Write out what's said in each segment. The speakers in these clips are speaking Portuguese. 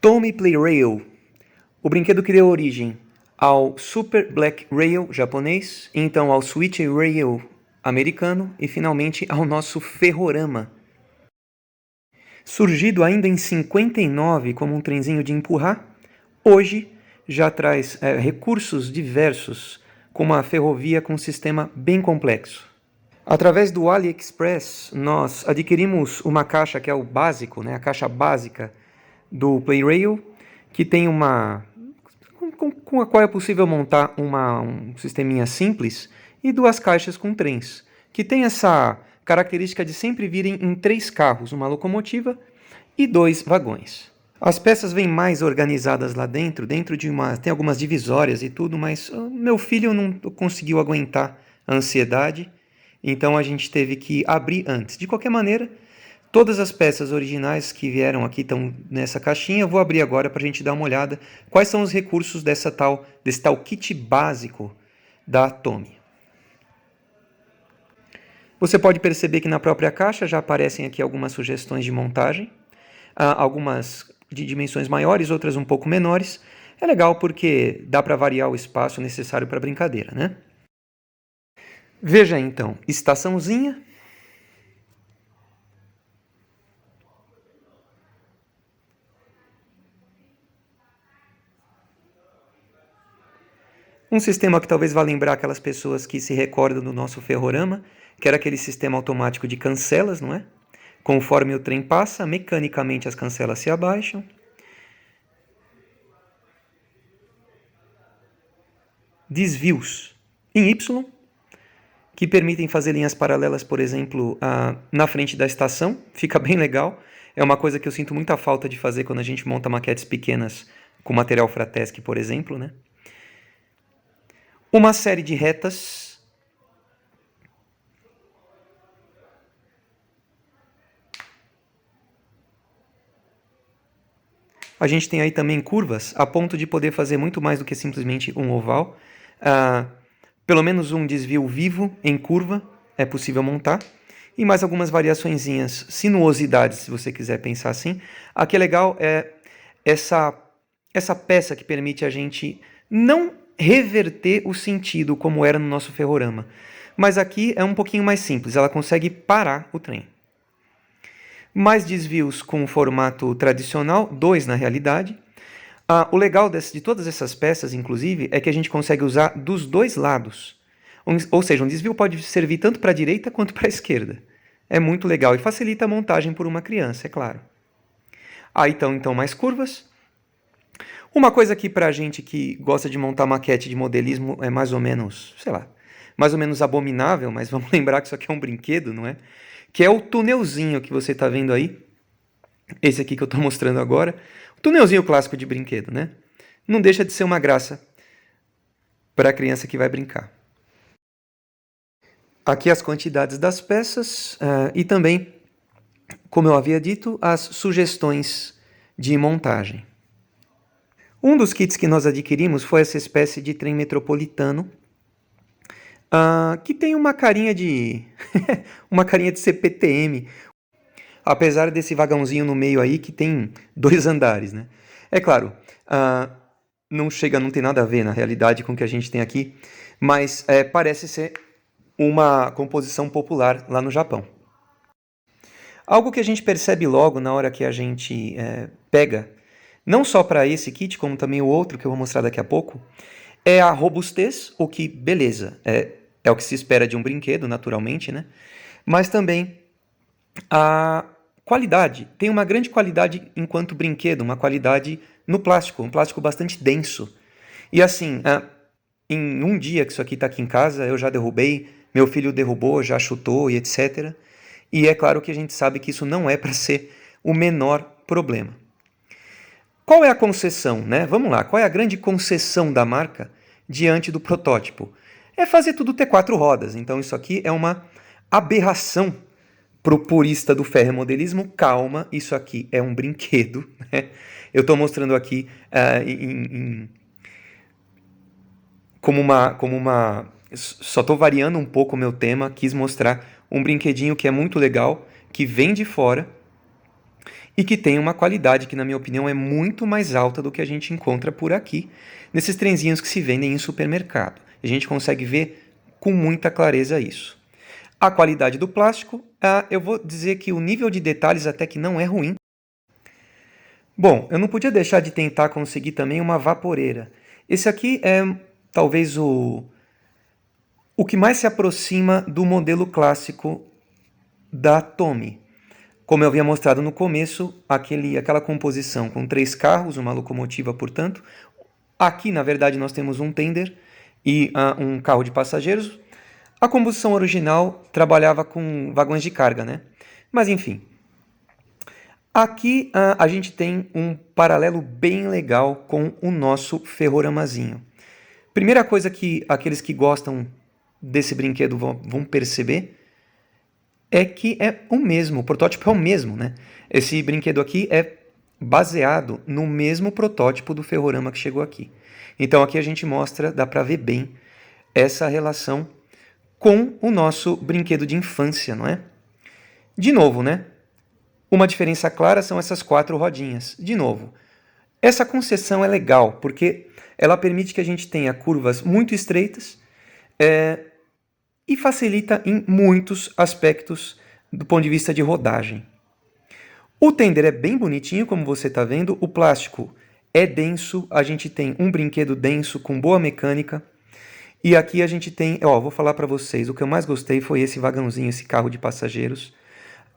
Tomy Play Rail, o brinquedo que deu origem ao Super Black Rail japonês, então ao Switch Rail americano e finalmente ao nosso Ferrorama. Surgido ainda em 59 como um trenzinho de empurrar, hoje já traz recursos diversos, como a ferrovia com um sistema bem complexo. Através do AliExpress, nós adquirimos uma caixa que é o básico, a caixa básica do Playrail, que tem com a qual é possível montar um sisteminha simples, e duas caixas com trens, que tem essa característica de sempre virem em 3 carros, uma locomotiva e 2 vagões. As peças vêm mais organizadas lá dentro de tem algumas divisórias e tudo, mas meu filho não conseguiu aguentar a ansiedade, então a gente teve que abrir antes. De qualquer maneira, todas as peças originais que vieram aqui estão nessa caixinha. Eu vou abrir agora para a gente dar uma olhada quais são os recursos desse tal kit básico da Tomy. Você pode perceber que na própria caixa já aparecem aqui algumas sugestões de montagem, algumas de dimensões maiores, outras um pouco menores. É legal porque dá para variar o espaço necessário para a brincadeira, né? Veja então, estaçãozinha. Um sistema que talvez vá lembrar aquelas pessoas que se recordam do nosso Ferrorama, que era aquele sistema automático de cancelas, não é? Conforme o trem passa, mecanicamente as cancelas se abaixam. Desvios em Y, que permitem fazer linhas paralelas, por exemplo, na frente da estação. Fica bem legal. É uma coisa que eu sinto muita falta de fazer quando a gente monta maquetes pequenas com material Fratesc, por exemplo, né? Uma série de retas. A gente tem aí também curvas, a ponto de poder fazer muito mais do que simplesmente um oval. Pelo menos um desvio vivo em curva é possível montar. E mais algumas variaçõezinhas, sinuosidades, se você quiser pensar assim. A que é legal é essa peça que permite a gente não reverter o sentido como era no nosso Ferrorama. Mas aqui é um pouquinho mais simples, ela consegue parar o trem. Mais desvios com o formato tradicional, 2 na realidade. O legal de todas essas peças, inclusive, é que a gente consegue usar dos 2 lados. Ou seja, um desvio pode servir tanto para a direita quanto para a esquerda. É muito legal e facilita a montagem por uma criança, é claro. Então mais curvas. Uma coisa que pra gente que gosta de montar maquete de modelismo é mais ou menos, mais ou menos abominável, mas vamos lembrar que isso aqui é um brinquedo, não é? Que é o tunelzinho que você está vendo aí. Esse aqui que eu estou mostrando agora. O tunelzinho clássico de brinquedo, né? Não deixa de ser uma graça para a criança que vai brincar. Aqui as quantidades das peças e também, como eu havia dito, as sugestões de montagem. Um dos kits que nós adquirimos foi essa espécie de trem metropolitano, que tem uma carinha de uma carinha de CPTM, apesar desse vagãozinho no meio aí que tem 2 andares, né? É claro, não tem nada a ver na realidade com o que a gente tem aqui, mas parece ser uma composição popular lá no Japão. Algo que a gente percebe logo na hora que a gente pega, não só para esse kit, como também o outro que eu vou mostrar daqui a pouco, é a robustez, o que, beleza, é o que se espera de um brinquedo, naturalmente, né? Mas também a qualidade. Tem uma grande qualidade enquanto brinquedo, uma qualidade no plástico, um plástico bastante denso. E assim, em um dia que isso aqui está aqui em casa, eu já derrubei, meu filho derrubou, já chutou e etc. E é claro que a gente sabe que isso não é para ser o menor problema. Qual é a concessão, né? Vamos lá, qual é a grande concessão da marca diante do protótipo? É fazer tudo ter 4 rodas. Então isso aqui é uma aberração para o purista do ferromodelismo. Calma, isso aqui é um brinquedo, né? Eu estou mostrando aqui só estou variando um pouco o meu tema, quis mostrar um brinquedinho que é muito legal, que vem de fora e que tem uma qualidade que, na minha opinião, é muito mais alta do que a gente encontra por aqui, nesses trenzinhos que se vendem em supermercado. A gente consegue ver com muita clareza isso. A qualidade do plástico, eu vou dizer que o nível de detalhes até que não é ruim. Bom, eu não podia deixar de tentar conseguir também uma vaporeira. Esse aqui é talvez o que mais se aproxima do modelo clássico da Tomy. Como eu havia mostrado no começo, aquela composição com 3 carros, uma locomotiva, portanto. Aqui, na verdade, nós temos um tender e um carro de passageiros. A composição original trabalhava com vagões de carga, né? Mas, enfim. Aqui a gente tem um paralelo bem legal com o nosso ferroramazinho. Primeira coisa que aqueles que gostam desse brinquedo vão perceber é que é o mesmo, o protótipo é o mesmo, né? Esse brinquedo aqui é baseado no mesmo protótipo do ferrorama que chegou aqui. Então aqui a gente mostra, dá para ver bem essa relação com o nosso brinquedo de infância, não é? De novo, né? Uma diferença clara são essas 4 rodinhas. De novo, essa concessão é legal, porque ela permite que a gente tenha curvas muito estreitas e facilita em muitos aspectos do ponto de vista de rodagem. O tender é bem bonitinho, como você está vendo. O plástico é denso, a gente tem um brinquedo denso com boa mecânica. E aqui a gente tem, vou falar para vocês, o que eu mais gostei foi esse vagãozinho, esse carro de passageiros.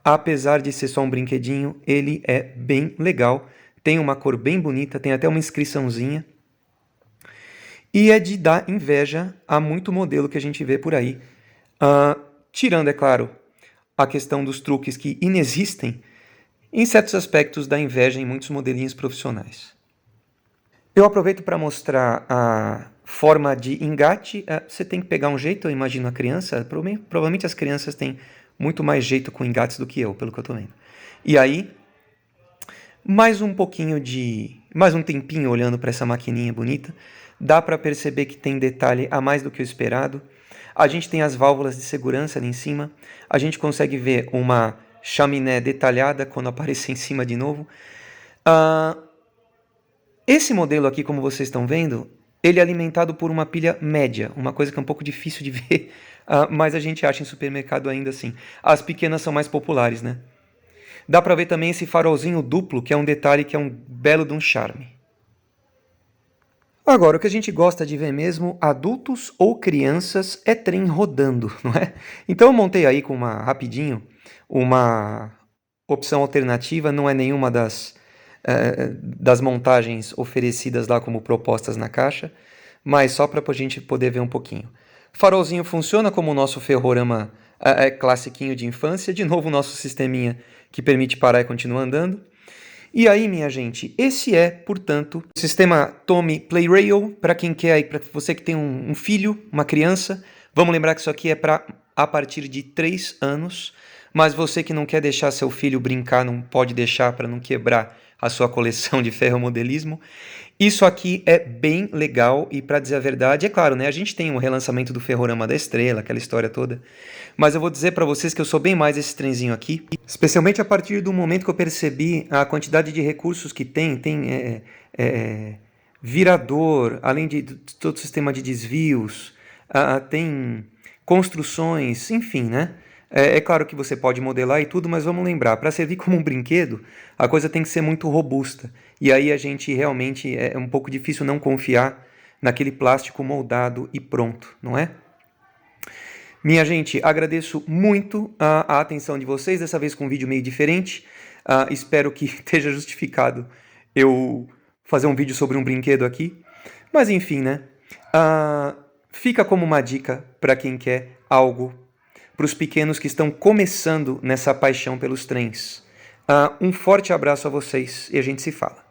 Apesar de ser só um brinquedinho, ele é bem legal. Tem uma cor bem bonita, tem até uma inscriçãozinha. E é de dar inveja a muito modelo que a gente vê por aí. Tirando, é claro, a questão dos truques que inexistem, em certos aspectos da inveja em muitos modelinhos profissionais. Eu aproveito para mostrar a forma de engate. Você tem que pegar um jeito, eu imagino a criança. Provavelmente as crianças têm muito mais jeito com engates do que eu, pelo que eu estou vendo. E aí, mais um tempinho olhando para essa maquininha bonita, dá para perceber que tem detalhe a mais do que o esperado. A gente tem as válvulas de segurança ali em cima. A gente consegue ver uma chaminé detalhada quando aparecer em cima de novo. Esse modelo aqui, como vocês estão vendo, ele é alimentado por uma pilha média, uma coisa que é um pouco difícil de ver, mas a gente acha em supermercado ainda assim. As pequenas são mais populares, né? Dá para ver também esse farolzinho duplo, que é um detalhe que é um belo de um charme. Agora, o que a gente gosta de ver mesmo, adultos ou crianças, é trem rodando, não é? Então eu montei aí rapidinho, uma opção alternativa, não é nenhuma das montagens oferecidas lá como propostas na caixa, mas só para a gente poder ver um pouquinho. Farolzinho funciona como o nosso ferrorama classiquinho de infância, de novo o nosso sisteminha que permite parar e continuar andando. E aí, minha gente, esse é, portanto, o sistema Tomy Play Rail, para quem quer, para você que tem um filho, uma criança. Vamos lembrar que isso aqui é para a partir de 3 anos, mas você que não quer deixar seu filho brincar, não pode deixar para não quebrar a sua coleção de ferromodelismo. Isso aqui é bem legal e, para dizer a verdade, é claro, né? A gente tem o relançamento do Ferrorama da Estrela, aquela história toda, mas eu vou dizer para vocês que eu sou bem mais esse trenzinho aqui, especialmente a partir do momento que eu percebi a quantidade de recursos que tem virador, além de todo o sistema de desvios, tem construções, enfim, né? É claro que você pode modelar e tudo, mas vamos lembrar, para servir como um brinquedo, a coisa tem que ser muito robusta. E aí a gente realmente é um pouco difícil não confiar naquele plástico moldado e pronto, não é? Minha gente, agradeço muito a atenção de vocês, dessa vez com um vídeo meio diferente. Espero que esteja justificado eu fazer um vídeo sobre um brinquedo aqui. Mas enfim, né? Fica como uma dica para quem quer algo para os pequenos que estão começando nessa paixão pelos trens. Um forte abraço a vocês e a gente se fala.